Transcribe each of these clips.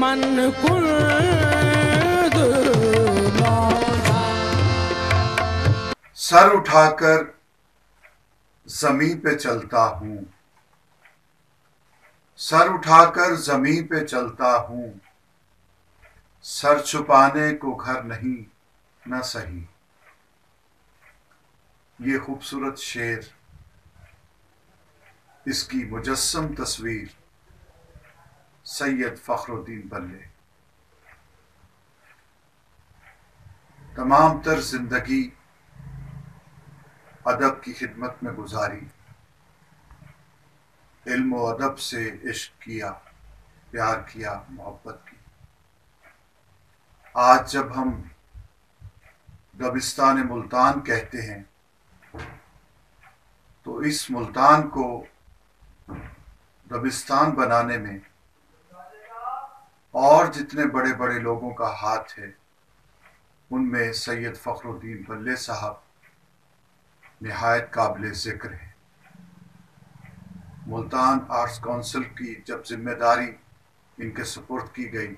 من کلد سر اٹھا کر زمین پہ چلتا ہوں، سر اٹھا کر زمین پہ چلتا ہوں، سر چھپانے کو گھر نہیں نہ صحیح۔ یہ خوبصورت شعر، اس کی مجسم تصویر سید فخر الدین بلے۔ تمام تر زندگی ادب کی خدمت میں گزاری، علم و ادب سے عشق کیا، پیار کیا، محبت کی۔ آج جب ہم دبستان ملتان کہتے ہیں تو اس ملتان کو دبستان بنانے میں اور جتنے بڑے بڑے لوگوں کا ہاتھ ہے، ان میں سید فخر الدین بلے صاحب نہایت قابل ذکر ہے۔ ملتان آرٹس کونسل کی جب ذمہ داری ان کے سپرد کی گئی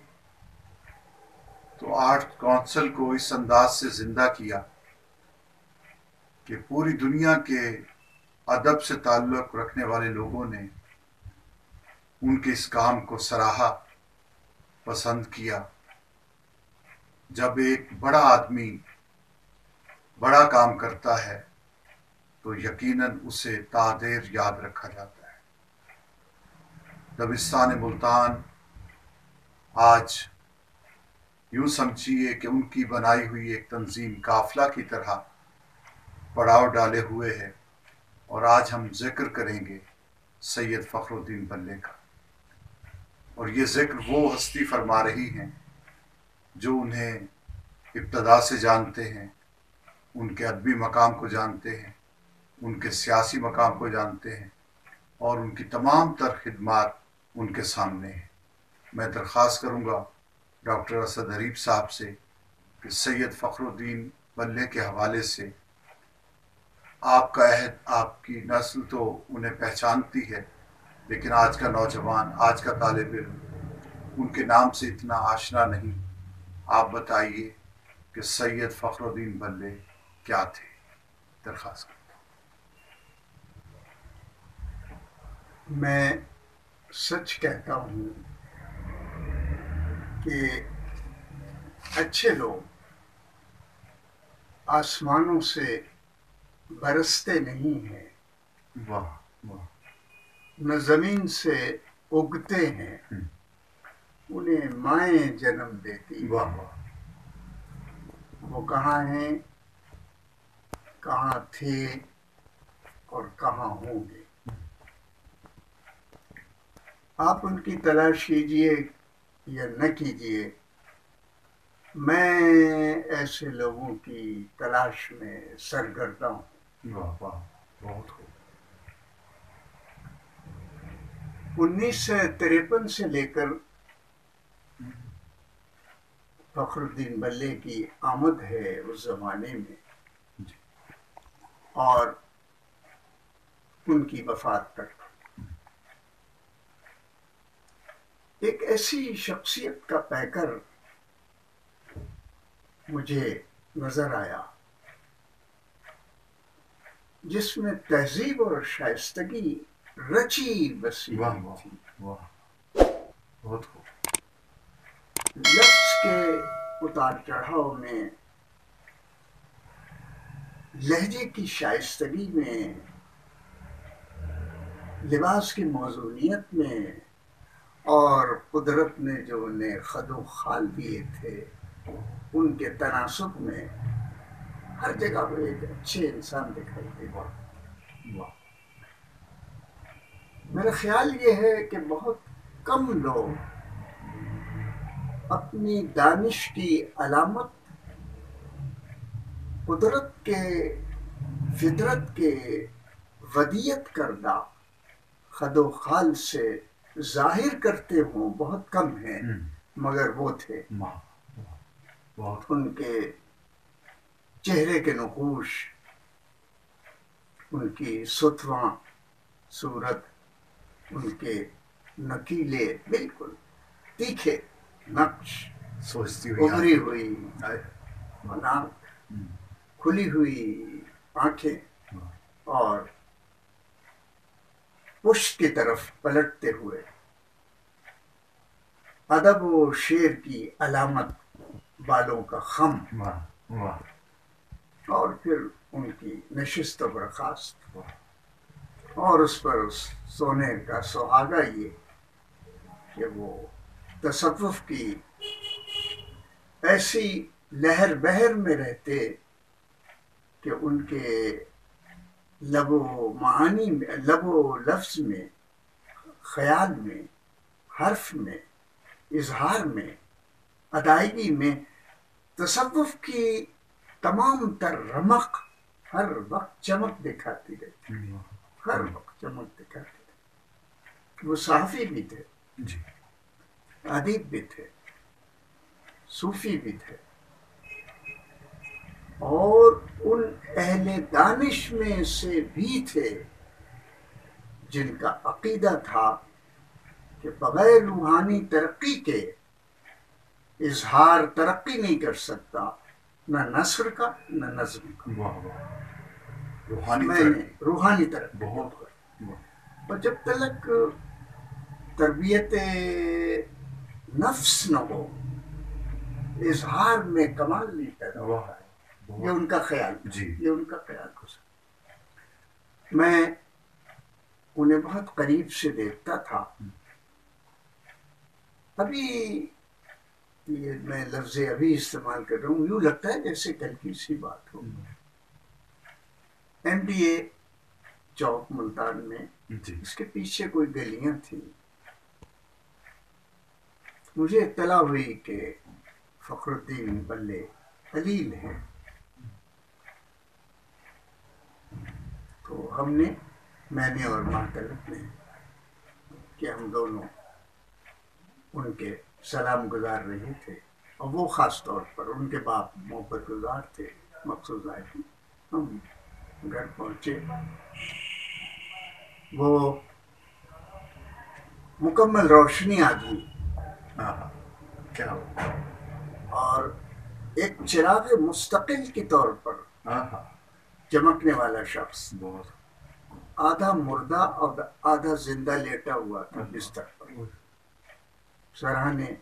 تو آرٹ کونسل کو اس انداز سے زندہ کیا کہ پوری دنیا کے ادب سے تعلق رکھنے والے لوگوں نے ان کے اس کام کو سراہا، پسند کیا۔ جب ایک بڑا آدمی بڑا کام کرتا ہے تو یقیناً اسے تا دیر یاد رکھا جاتا ہے۔ دبستان ملتان آج یوں سمجھیے کہ ان کی بنائی ہوئی ایک تنظیم قافلہ کی طرح پڑاؤ ڈالے ہوئے ہے، اور آج ہم ذکر کریں گے سید فخر الدین بلے کا۔ اور یہ ذکر وہ ہستی فرما رہی ہیں جو انہیں ابتدا سے جانتے ہیں، ان کے ادبی مقام کو جانتے ہیں، ان کے سیاسی مقام کو جانتے ہیں، اور ان کی تمام تر خدمات ان کے سامنے ہیں۔ میں درخواست کروں گا ڈاکٹر اسد حریب صاحب سے کہ سید فخر الدین بلے کے حوالے سے آپ کا عہد، آپ کی نسل تو انہیں پہچانتی ہے، لیکن آج کا نوجوان، آج کا طالب علم ان کے نام سے اتنا آشنا نہیں۔ آپ بتائیے کہ سید فخر الدین بلے کیا تھے؟ درخواست کرتا میں سچ کہتا ہوں کہ اچھے لوگ آسمانوں سے برستے نہیں ہیں، ہوں۔ واہ واہ، نہ زمین سے اگتے ہیں، انہیں مائیں جنم دیتی ہیں۔ واہ واہ، وہ کہاں ہیں، کہاں تھے اور کہاں ہوں گے؟ آپ ان کی تلاش کیجئے یا نہ کیجئے، میں ایسے لوگوں کی تلاش میں سرگرداں ہوں۔ واہ واہ، بہت خوب۔ 1953 سے لے کر فخر الدین بلے کی آمد ہے اس زمانے میں، اور ان کی وفات تک ایک ایسی شخصیت کا پیکر مجھے نظر آیا جس میں تہذیب اور شائستگی رچی بسی واہ ہوئی واہ تھی۔ واہ، بہت خوب۔ لفظ کے اتار چڑھاؤ میں، لہجے کی شائستگی میں، لباس کی موزونیت میں، اور قدرت نے جو انہیں خد و خال دیے تھے ان کے تناسب میں، ہر جگہ وہ ایک اچھے انسان دکھائی دیتے۔ واہ، میرا خیال یہ ہے کہ بہت کم لوگ اپنی دانش کی علامت قدرت کے، فطرت کے ودیعت کردہ خد و خال سے ظاہر کرتے ہوں، بہت کم ہیں، مگر وہ تھے۔ بہت ان کے چہرے کے نقوش، ان کی ستواں صورت، ان کے نکیلے، بالکل تیکھے نقش، سوچتی ہوئی ابری ہوئی آئے۔ ناک، کھلی ہوئی آنکھیں اور پشت کی طرف پلٹتے ہوئے ادب و شعر کی علامت بالوں کا خم، واہ واہ، اور پھر ان کی نشست و برخاست، اور اس پر اس سونے کا سہاگا یہ کہ وہ تصوف کی ایسی لہر بہر میں رہتے کہ ان کے لب و معانی میں، لب و لفظ میں، خیال میں، حرف میں، اظہار میں، ادائیگی میں تصوف کی تمام تر رمق ہر وقت چمک دکھاتی رہتی، ہر وقت چمک دکھاتی رہتی۔ وہ صحافی بھی تھے، جی، ادیب بھی تھے، صوفی بھی تھے، اور ان اہل دانش میں سے بھی تھے جن کا عقیدہ تھا کہ بغیر روحانی ترقی کے اظہار ترقی نہیں کر سکتا، نہ نثر کا نہ نظم کا۔ واہ واہ، روحانی میں ترقی، نے روحانی ترقی بہت، اور جب تلک تربیت نفس نہ ہو، اظہار میں کمال نہیں پیدا ہوتا ہے۔ یہ ان کا خیال تھا، جی، یہ ان کا خیال تھا۔ میں انہیں بہت قریب سے دیکھتا تھا۔ ابھی یہ میں لفظ ابھی استعمال کر رہا ہوں، یوں لگتا ہے جیسے کل کی سی بات ہو۔ ایم بی اے چوک ملتان میں، جی، اس کے پیچھے کوئی گلیاں تھیں، مجھے اطلاع ہوئی کہ فخر الدین بلے خلیل ہیں، تو ہم نے، میں نے اور ماطلب نے، کہ ہم دونوں ان کے سلام گزار رہے تھے، اور وہ خاص طور پر ان کے باپ محبت گزار تھے مقصود ظاہر۔ ہم گھر پہنچے، وہ مکمل روشنی آدمی کیا ہو، اور ایک چراغ مستقل کے طور پر چمکنے والا شخص، بہت، آدھا مردہ اور آدھا زندہ لیٹا ہوا تھا بستر پر، سرہانے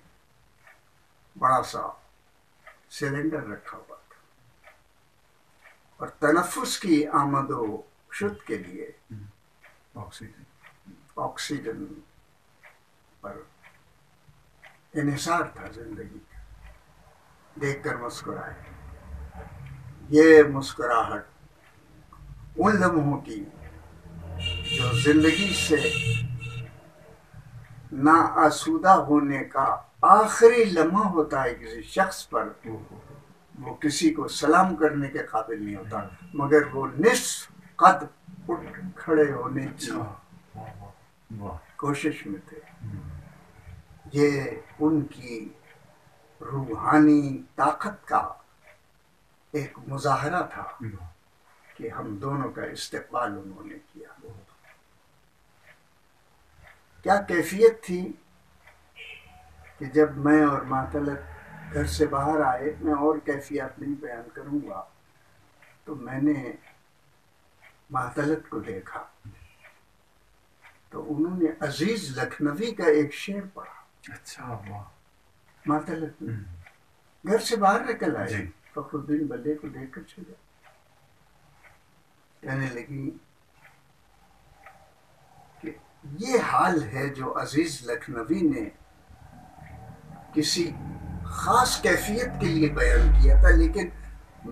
بڑا سا سلنڈر رکھا ہوا تھا، اور تنفس کی آمد و شد کے لیے آکسیجن پر انحصار تھا زندگی کا۔ دیکھ کر مسکرائے۔ یہ مسکراہٹ ان لمحوں کی جو زندگی سے نا آسودہ ہونے کا آخری لمحہ ہوتا ہے کسی شخص پر، وہ کسی کو سلام کرنے کے قابل نہیں ہوتا، مگر وہ نصف قد اٹھ کھڑے ہونے کی کوشش میں تھے۔ یہ ان کی روحانی طاقت کا ایک مظاہرہ تھا کہ ہم دونوں کا استقبال انہوں نے کیا۔ کیا کیفیت تھی کہ جب میں اور معطلت گھر سے باہر آئے، میں اور کیفیات نہیں بیان کروں گا، تو میں نے معطلت کو دیکھا تو انہوں نے عزیز لکھنوی کا ایک شعر پڑھا۔ اچھا، واہ، معطلت نے گھر سے باہر نکل آئے، جی، فخر الدین بلے کو دیکھ کر چلے، کہنے لگی کہ یہ حال ہے جو عزیز لکھنوی نے کسی خاص کیفیت کے لیے بیان کیا تھا، لیکن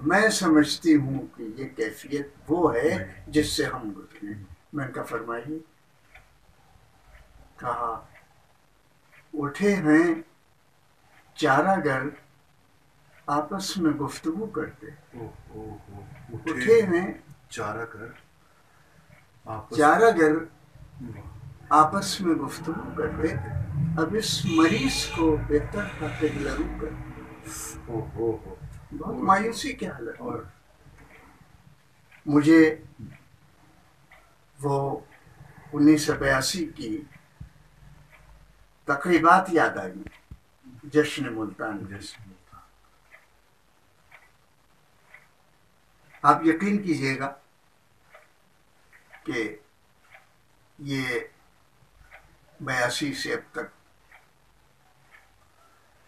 میں سمجھتی ہوں کہ یہ کیفیت وہ ہے جس سے ہم گزرے۔ میں نے کہا فرمائیے۔ کہا اٹھے ہیں چارہ گر آپس میں گفتگو کرتے، اٹھے ہیں چارہ گر آپس میں گفتگو کرتے، اب اس مریض کو بہتر تھا کہ لرو کر۔ بہت مایوسی کی حالت۔ اور مجھے وہ 1982 کی تقریبات یاد آئی جشن ملتان. جشن ملتان. آپ یقین کیجئے گا کہ یہ 82 سے اب تک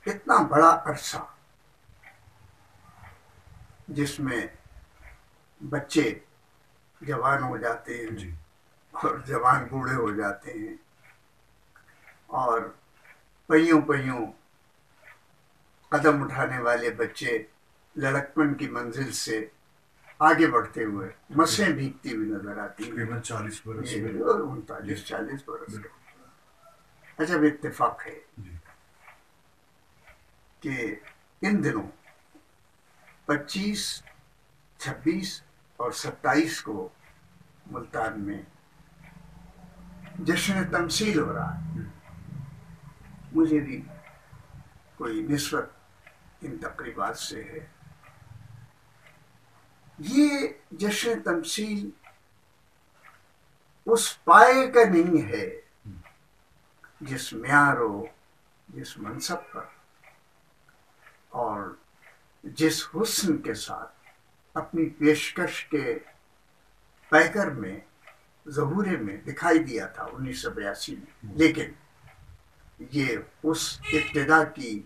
اتنا بڑا عرصہ جس میں بچے جوان ہو جاتے ہیں جی اور جوان بوڑھے ہو جاتے ہیں اور پہیوں پہیوں قدم اٹھانے والے بچے لڑکپن کی منزل سے آگے بڑھتے ہوئے مسیں بھیگتی ہوئی نظر آتی ہیں. تقریباً 40 برس میں. 39-40 برس کا عجب اتفاق ہے جی کہ ان دنوں 25, 26 اور 27 کو ملتان میں جشن تمثیل ہو رہا ہے. مجھے بھی کوئی نسبت ان تقریبات سے ہے. یہ جشن تمثیل اس پائے کا نہیں ہے جس معیار و جس منصب پر اور جس حسن کے ساتھ اپنی پیشکش کے پیکر میں ظہورے میں دکھائی دیا تھا 1982 میں. لیکن یہ اس ابتدا کی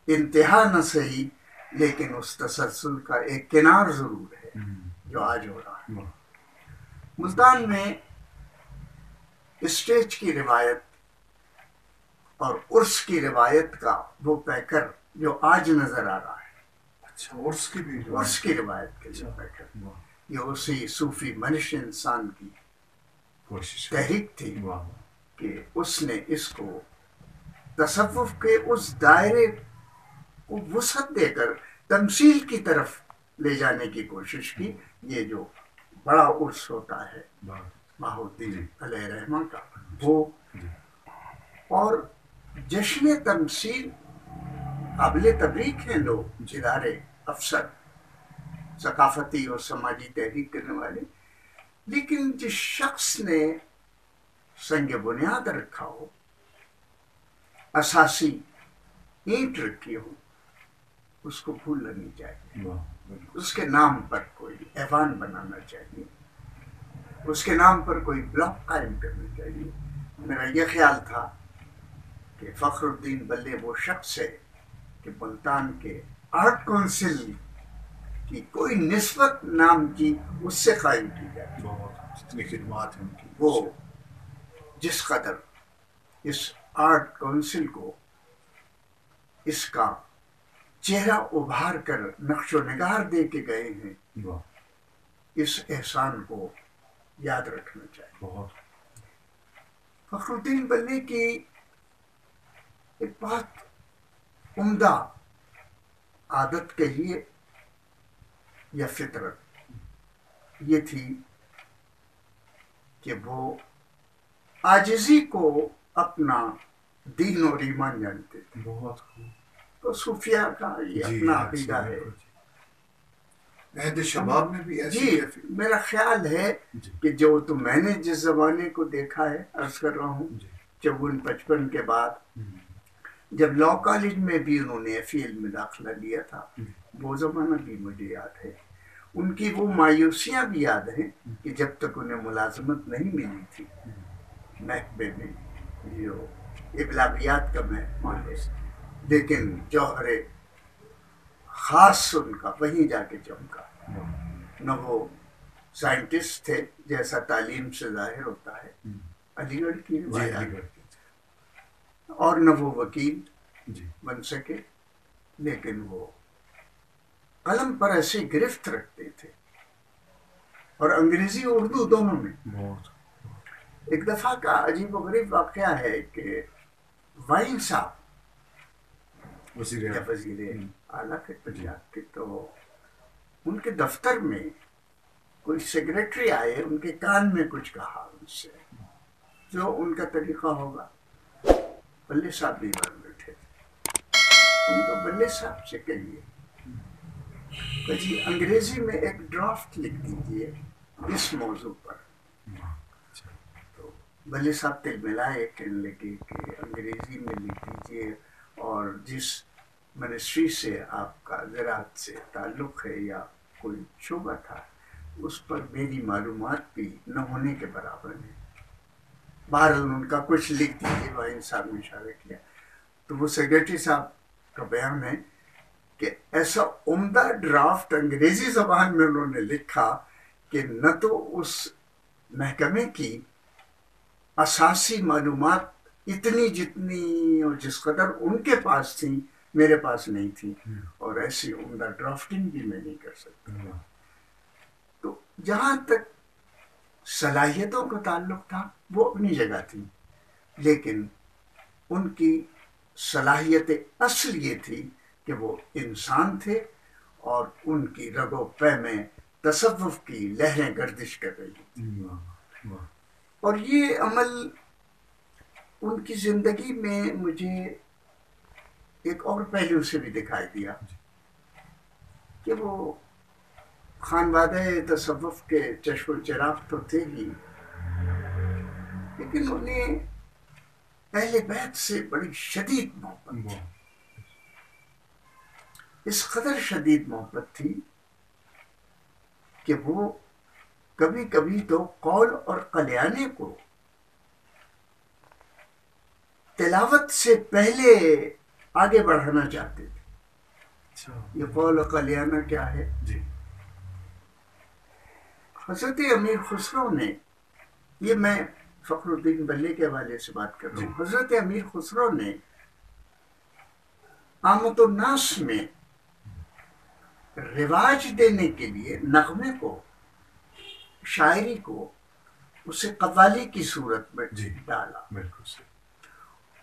انتہا نہ صحیح لیکن اس تسلسل کا ایک کنار ضرور ہے جو آج ہو رہا ہے. ملتان میں اسٹیج کی روایت اور عرس کی روایت کا وہ پیکر جو آج نظر آ رہا ہے. اچھا عرس کی بھی عرس کی روایت کے جو پیکر یہ اسی صوفی منش انسان کی کوشش تحریک تھی کہ اس نے اس کو تصوف کے اس دائرے کو وسعت دے کر تمثیل کی طرف لے جانے کی کوشش کی. یہ جو بڑا عرس ہوتا ہے بہاؤالدین علیہ رحمہ کا وہ اور جشن تمثیل قابل تبریک ہیں لوگ ادارے افسر ثقافتی اور سماجی تحریک کرنے والے. لیکن جس شخص نے سنگ بنیاد رکھا ہو اساسی اینٹ رکھی ہو اس کو بھولنا نہیں چاہیے. اس کے نام پر کوئی ایوان بنانا چاہیے. اس کے نام پر کوئی بلاک قائم کرنا چاہیے. میرا یہ خیال تھا کہ فخر الدین بلے وہ شخص ہے کہ ملتان کے آرٹ کونسل کی کوئی نسبت نام کی اس سے قائم کی جائے. جتنی خدمات ہیں ان کی وہ جس قدر اس آرٹ کونسل کو اس کا چہرہ ابھار کر نقش و نگار دے کے گئے ہیں اس احسان کو یاد رکھنا چاہیے. فخر الدین بلے کی ایک بہت عمدہ عادت کہیے یا فطرت یہ تھی کہ وہ عاجزی کو اپنا دین اور ایمان جانتے تھے. تو صوفیہ کا یہ اپنا عقیدہ ہے. عہد شباب میں بھی ایسی میرا خیال ہے کہ جو تو میں نے جس زمانے کو دیکھا ہے عرض کر رہا ہوں 54-55 کے بعد جب لاء کالج میں بھی انہوں نے FEL میں داخلہ لیا تھا وہ زمانہ بھی مجھے یاد ہے. ان کی وہ مایوسیاں بھی یاد ہیں کہ جب تک انہیں ملازمت نہیں ملی تھی محکمے میں جو ابلاغیات کا محکمہ ہے لیکن جوہر خاص ان کا وہیں جا کے چمکا. نہ وہ سائنٹسٹ تھے جیسا تعلیم سے ظاہر ہوتا ہے علی گڑھ کی اور نہ وہ وکیل بن سکے لیکن وہ قلم پر ایسے گرفت رکھتے تھے اور انگریزی اور اردو دونوں میں. ایک دفعہ کا عجیب و غریب واقعہ ہے کہ وائن صاحب وزیر اعلیٰ کے پنجاب کے تو ان کے دفتر میں کوئی سیکریٹری آئے ان کے کان میں کچھ کہا ان سے جو ان کا طریقہ ہوگا. بلے صاحب بھی بار بیٹھے تھے. ان کو بلے صاحب سے کہیے کہ جی انگریزی میں ایک ڈرافٹ لکھ دیجیے اس موضوع پر. تو بھلے صاحب تل ملائے کہنے لگے کہ انگریزی میں لکھ دیجیے اور جس منسٹری سے آپ کا زراعت سے تعلق ہے یا کوئی شعبہ تھا اس پر میری معلومات بھی نہ ہونے کے برابر ہے، بہرحال ان کا کچھ لکھ دیجیے۔ وائن صاحب نے اشارہ کیا تو وہ سیکرٹری صاحب کا بیان ہے کہ ایسا عمدہ ڈرافٹ انگریزی زبان میں انہوں نے لکھا کہ نہ تو اس محکمے کی اساسی معلومات اتنی جتنی اور جس قدر ان کے پاس تھیں میرے پاس نہیں تھی، اور ایسی عمدہ ڈرافٹنگ بھی میں نہیں کر سکتا۔ تو جہاں تک صلاحیتوں کا تعلق تھا وہ اپنی جگہ تھی، لیکن ان کی صلاحیت اصل یہ تھی کہ وہ انسان تھے اور ان کی رگ و پے میں تصوف کی لہریں گردش کر رہی تھی، اور یہ عمل ان کی زندگی میں مجھے ایک اور پہلو سے بھی دکھائی دیا کہ وہ خانوادہ تصوف کے چشم و چراغ تو تھے ہی، لیکن انہیں اہل بیت سے بڑی شدید محبت تھی، اس قدر شدید محبت تھی کہ وہ کبھی کبھی تو قول اور قلیانے کو تلاوت سے پہلے آگے بڑھانا چاہتے تھے۔ یہ قول و قلیانہ کیا ہے؟ حضرت امیر خسرو نے، یہ میں فخر الدین بلے کے حوالے سے بات کر رہا ہوں، حضرت امیر خسرو نے آمد و ناس میں رواج دینے کے لیے نغمے کو، شاعری کو، اسے قوالی کی صورت میں ڈالا،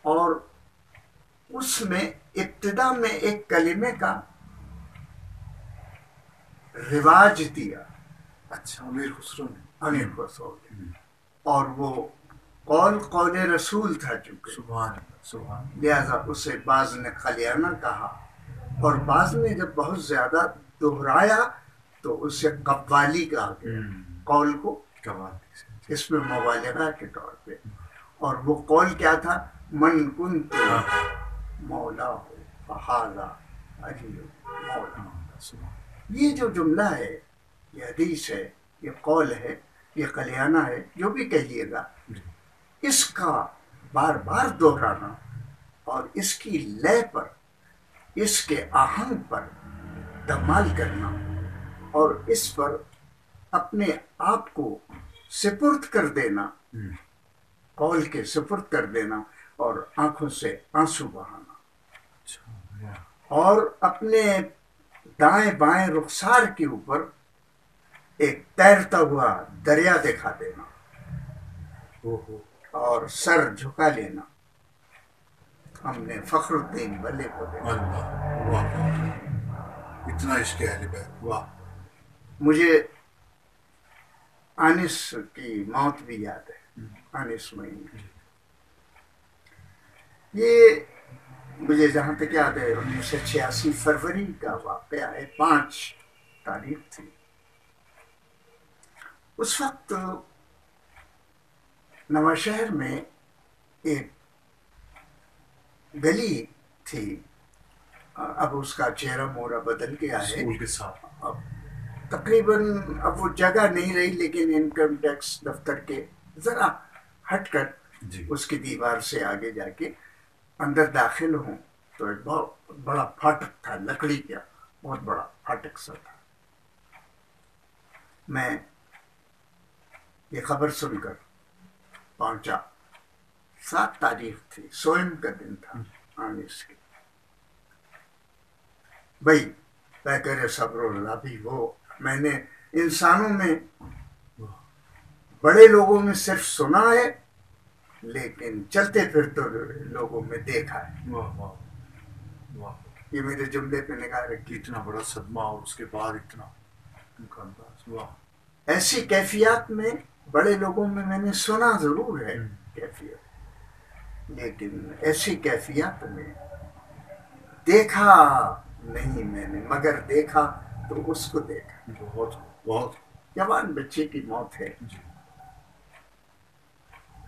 اور اس میں ابتدا میں ایک کلمے کا رواج دیا۔ اچھا، امیر خسرو نے، امیر خسرو نے، اور وہ قول رسول تھا چونکہ، سبحان لہذا اسے بعض نے قلیانہ کہا، اور بعض نے جب بہت زیادہ دہرایا تو اسے قوالی کہا گیا، قول کو اس میں مبالغہ کے طور پہ۔ اور وہ قول کیا تھا؟ من کنت مولا ہو فہذا علی مولا۔ یہ جو جملہ ہے، یہ حدیث ہے، یہ قول ہے، یہ قلیانہ ہے، جو بھی کہیے گا، اس کا بار بار دہرانا اور اس کی لے پر، اس کے آہنگ پر دمال کرنا اور اس پر اپنے آپ کو سپرد کر دینا، قول کے سپرد کر دینا، اور آنکھوں سے آنسو بہانا، اور اپنے دائیں بائیں رخسار کے اوپر ایک تیرتا ہوا دریا دکھا دینا اور سر جھکا لینا۔ ہم نے فخر الدین بلے کو دیکھا۔ اتنا عشق اہل بیت، واہ! مجھے انس کی موت بھی یاد ہے، انس مہینے، یہ مجھے جہاں تک یاد ہے 1986 فروری کا واقعہ ہے، 5 تاریخ تھی۔ اس وقت نواں شہر میں ایک گلی تھی، اب اس کا چہرہ مورا بدل گیا ہے، اسکول کے ساتھ اب تقریباً اب وہ جگہ نہیں رہی، لیکن انکم ٹیکس دفتر کے ذرا ہٹ کر اس کی دیوار سے آگے جا کے اندر داخل ہوں تو ایک بہت بڑا پھاٹک تھا، لکڑی کا بہت بڑا پھاٹک سا تھا۔ میں یہ خبر سن کر پہنچا، 7 تاریخ تھی، سوئم کا دن تھا آنس کی۔ بھائی پیکر صبر و رضا بھی وہ میں نے انسانوں میں، بڑے لوگوں میں صرف سنا ہے، لیکن چلتے پھرتے لوگوں میں دیکھا ہے۔ یہ میرے جملے پہ نگاہ رکھی۔ اتنا بڑا صدمہ اور اس کے بعد اتنا واہ! ایسی کیفیات میں بڑے لوگوں میں نے سنا ضرور ہے کیفیت، لیکن ایسی کیفیات میں دیکھا نہیں میں نے، مگر دیکھا تو اس کو دیکھا۔ بہت بہت جوان بچے کی موت ہے،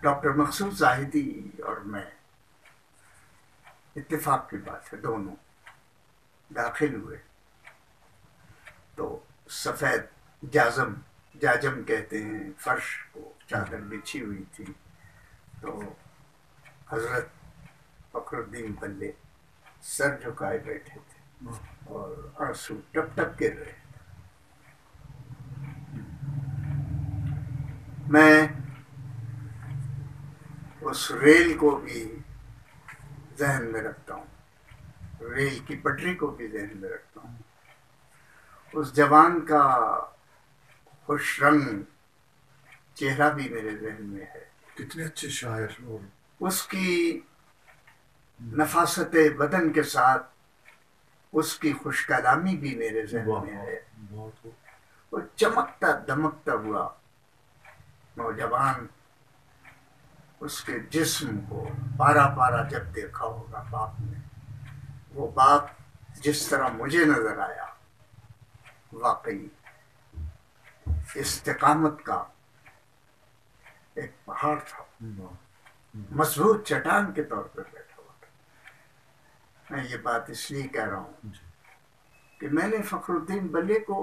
ڈاکٹر مقصود زاہدی اور میں، اتفاق کی بات ہے، دونوں داخل ہوئے تو سفید جاجم کہتے ہیں فرش کو، چادر بچھی ہوئی تھی، تو حضرت فخر الدین بلے سر جھکائے بیٹھے تھے اور آنسو ٹپ ٹپ گر رہے تھے۔ میں اس ریل کو بھی ذہن میں رکھتا ہوں، ریل کی پٹری کو بھی ذہن میں رکھتا ہوں، اس جوان کا خوش رنگ چہرہ بھی میرے ذہن میں ہے، کتنے اچھے شاعر، اور اس کی نفاست بدن کے ساتھ اس کی خوش کلامی بھی میرے ذہن میں ہے۔ وہ چمکتا دمکتا ہوا نوجوان، اس کے جسم کو پارا پارا جب دیکھا ہوگا باپ نے، وہ باپ جس طرح مجھے نظر آیا، واقعی استقامت کا ایک پہاڑ تھا، مضبوط چٹان کے طور پر بیٹھا ہوا تھا۔ میں یہ بات اس لیے کہہ رہا ہوں کہ میں نے فخر الدین بلے کو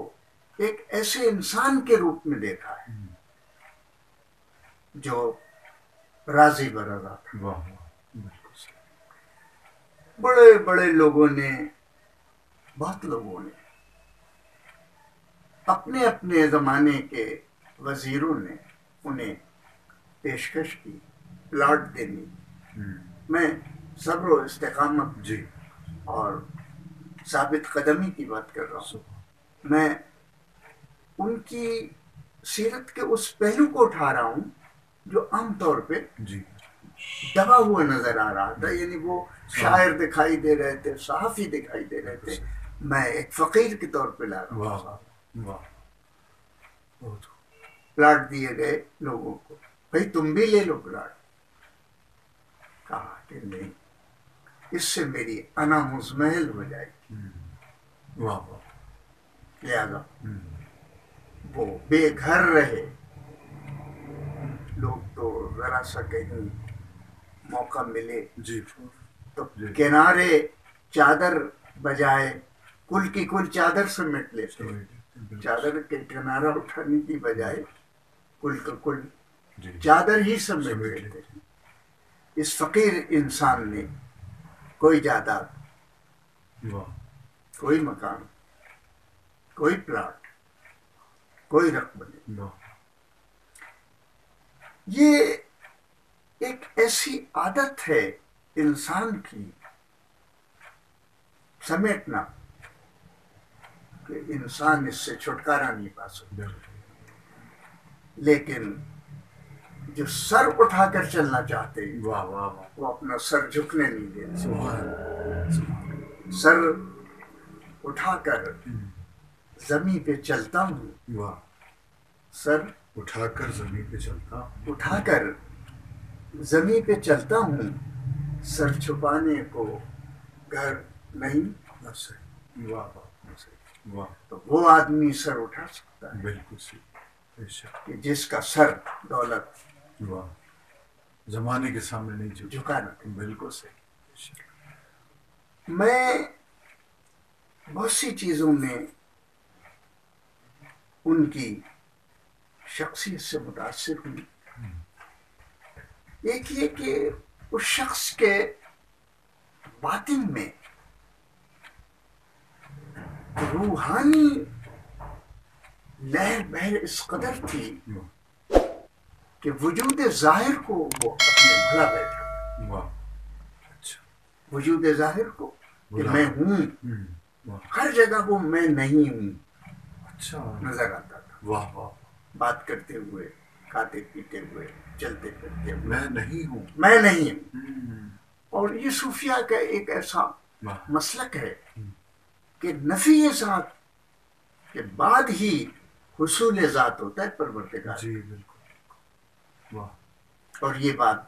ایک ایسے انسان کے روپ میں دیکھا ہے جو راضی برضا تھا۔ بڑے بڑے لوگوں نے، بہت لوگوں نے، اپنے اپنے زمانے کے وزیروں نے انہیں پیشکش کی پلاٹ دینی۔ میں صبر و استقامت اور ثابت قدمی کی بات کر رہا ہوں۔ میں ان کی سیرت کے اس پہلو کو اٹھا رہا ہوں جو عام طور پہ دبا ہوا نظر آ رہا تھا، یعنی وہ شاعر دکھائی دے رہے تھے، صحافی دکھائی دے رہے تھے، میں ایک فقیر کے طور پہ لا رہا ہوں۔ پلاٹ دیے گئے لوگوں کو، بھائی تم بھی لے لو پلاٹ، کہا کہ نہیں، اس سے میری انا مزمحل ہو جائے گی، لہذا وہ بے گھر رہے۔ لوگ تو ذرا سا کہیں موقع ملے تو کنارے چادر بجائے کل کی کل چادر سمیٹ لیتے، چادر کے کنارہ اٹھانے کی بجائے کل کا کل چادر ہی سمیٹ لیتے۔ اس فقیر انسان نے کوئی جائیداد، کوئی مکان، کوئی پلاٹ، کوئی رقبہ نہیں۔ یہ ایک ایسی عادت ہے انسان کی سمیٹنا کہ انسان اس سے چھٹکارا نہیں پا سکتا، لیکن جو سر اٹھا کر چلنا چاہتے ہیں وہ اپنا سر جھکنے نہیں دیتے۔ سر اٹھا کر زمین پہ چلتا ہوں، سر اٹھا کر زمین پہ چلتا، اٹھا کر زمین پہ چلتا ہوں، سر چھپانے کو گھر نہیں۔ تو وہ آدمی سر اٹھا سکتا ہے بالکل صحیح، کہ جس کا سر دولت زمانے کے سامنے نہیں جھکانا۔ بالکل صحیح۔ میں بہت سی چیزوں میں ان کی شخصیت سے متاثر ہوں۔ ایک یہ کہ اس شخص کے باطن میں روحانی لہر بہر اس قدر تھی کہ وجود ظاہر کو وہ اپنے بھلا بیٹھا، وجود ظاہر کو کہ میں ہوں، ہر جگہ وہ میں نہیں ہوں نظر آتا تھا۔ بات کرتے ہوئے، کھاتے پیتے ہوئے، چلتے پھرتے ہوئے، میں نہیں ہوں، میں نہیں ہوں۔ اور یہ صوفیہ کا ایک ایسا مسلک ہے کہ نفی ذات کے بعد ہی حصول ذات ہوتا ہے پروردگار۔ جی بالکل، اور یہ بات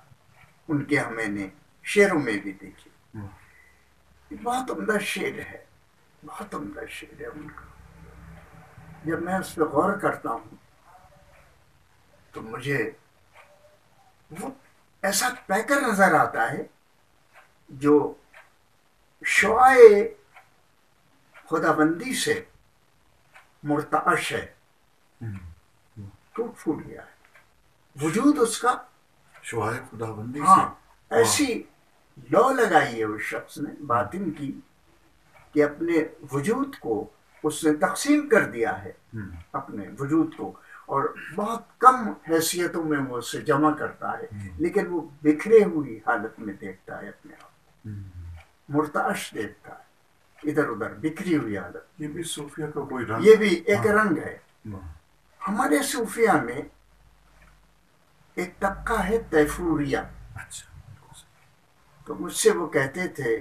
ان کے ہمیں نے شعروں میں بھی دیکھی۔ بہت عمدہ شعر ہے، بہت عمدہ شعر ہے ان کا۔ جب میں اس پہ غور کرتا ہوں تو مجھے وہ ایسا پیکر نظر آتا ہے جو شعائے خدا بندی سے مرتعش ہے، ٹوٹ پھوٹ گیا ہے وجود اس کا، شعائے خدا بندی سے، ہاں ایسی لو لگائی ہے اس شخص نے باطن کی کہ اپنے وجود کو اس نے تقسیم کر دیا ہے، اپنے وجود کو، اور بہت کم حیثیتوں میں وہ اسے جمع کرتا ہے، لیکن وہ بکھرے ہوئی حالت میں دیکھتا ہے اپنے آپ، مرتعش دیکھتا ہے، ادھر ادھر بکھری ہوئی حالت۔ یہ بھی صوفیہ کا کوئی رنگ، یہ بھی ایک رنگ ہے۔ ہمارے صوفیہ میں ایک طبقہ ہے تیفوریہ۔ اچھا، تو مجھ سے وہ کہتے تھے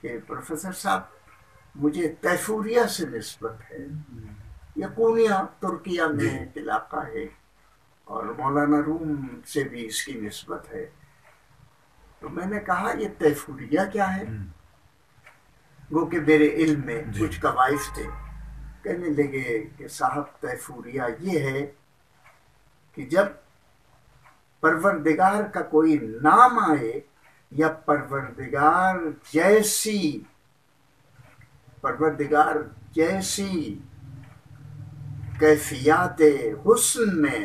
کہ پروفیسر صاحب مجھے تیفوریہ سے نسبت ہے، یقونیہ ترکیہ میں ایک علاقہ ہے، اور مولانا روم سے بھی اس کی نسبت ہے۔ تو میں نے کہا یہ تیفوریہ کیا ہے؟ وہ کہ میرے علم میں کچھ قواعد تھے، کہنے لگے کہ صاحب تیفوریہ یہ ہے کہ جب پروردگار کا کوئی نام آئے یا پروردگار جیسی کیفیات حسن میں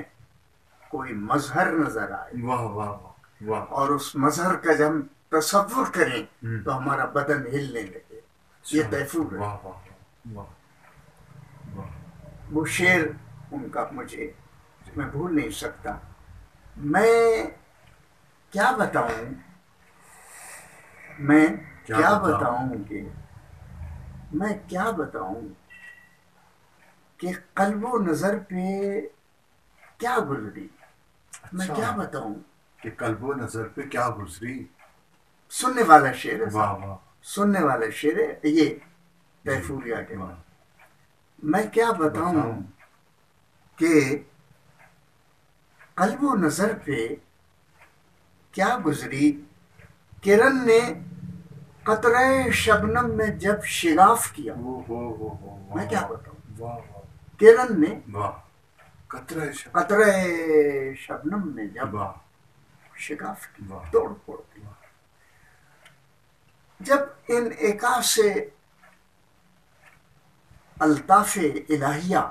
کوئی مظہر نظر آئے، واہ واہ واہ، اور اس مظہر کا جب ہم تصور کریں تو ہمارا بدن ہلنے لگے، یہ تیفور ہے۔ واہ واہ واہ واہ، وہ شعر ان کا مجھے میں بھول نہیں سکتا۔ میں کیا بتاؤں کہ قلب و نظر پہ کیا گزری، میں کیا بتاؤں کہ قلب و نظر پہ کیا گزری۔ سننے والا شعر ہے، واہ واہ، سننے والا شعر ہے یہ تیفوریہ کے بعد۔ میں کیا بتاؤں کہ قلب و نظر پہ کیا گزری، کرن نے قطرہ شبنم میں جب شگاف کیا۔ میں کیا بتاؤں، کرن نے قطرہ شبنم میں جب شگاف کیا، توڑ پھوڑ دیا۔ جب ان عکاس الطاف الہیہ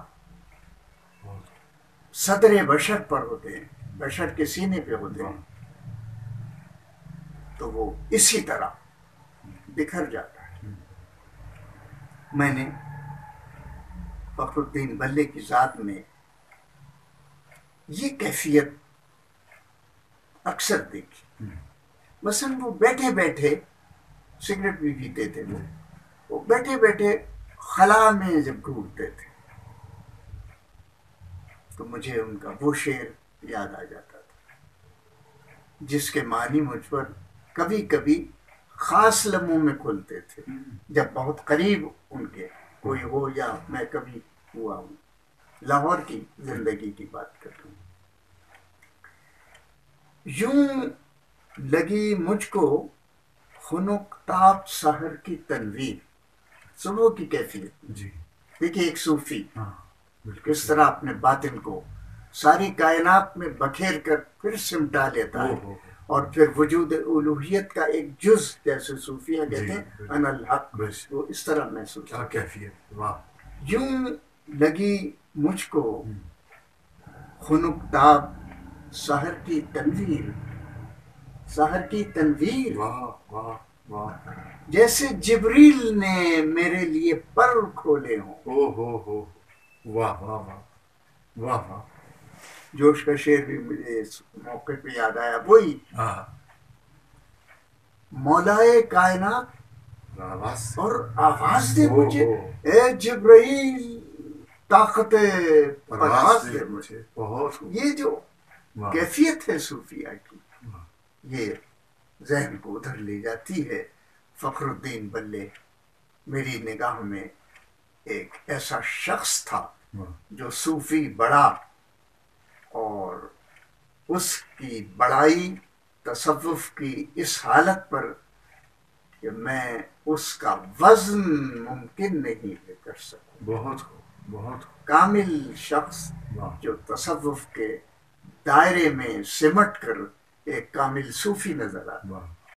صدر بشر پر ہوتے ہیں، بشر کے سینے پہ ہوتے ہیں، تو وہ اسی طرح بکھر جاتا ہے۔ میں نے فخر الدین بلے کی ذات میں یہ کیفیت اکثر دیکھی۔ مثلا وہ بیٹھے بیٹھے سگریٹ بھی پیتے تھے، وہ بیٹھے بیٹھے خلا میں جب ڈھونڈتے تھے تو مجھے ان کا وہ شعر یاد آ جاتا تھا، جس کے معنی مجھ پر کبھی کبھی خاص لمحوں میں کھلتے تھے، جب بہت قریب ان کے کوئی ہو یا میں کبھی ہوا ہوں۔ لاہور کی زندگی کی بات کرتا ہوں۔ یوں لگی مجھ کو خنک تاب سحر کی تنویر، صبح کی کیفیت۔ دیکھیے ایک صوفی کس طرح اپنے باطن کو ساری کائنات میں بکھیر کر پھر سمٹا لیتا ہے، اور پھر وجود الوہیت کا ایک جز، جیسے صوفیہ کہتے ہیں انا الحق، وہ اس طرح محسوس کیا کیفیت، واہ۔ یوں لگی مجھ کو خنک تاب سحر کی تنویر، سحر کی تنویر، واہ واہ واہ، جیسے جبریل نے میرے لیے پر کھولے ہوں۔ ہو، واہ واہ واہ واہ واہ۔ جوش کا شعر بھی مجھے اس موقع پہ یاد آیا، وہی مولائے کائنات اور آواز دے مجھے، اے جبرائیل طاقت پرواز دے مجھے۔ یہ جو کیفیت ہے صوفیہ کی، یہ ذہن کو ادھر لے جاتی ہے۔ فخر الدین بلے میری نگاہ میں ایک ایسا شخص تھا جو صوفی بڑا، اور اس کی بڑائی تصوف کی اس حالت پر کہ میں اس کا وزن ممکن نہیں کر سکوں۔ بہت کامل شخص جو تصوف کے دائرے میں سمٹ کر ایک کامل صوفی نظر آتا. واہ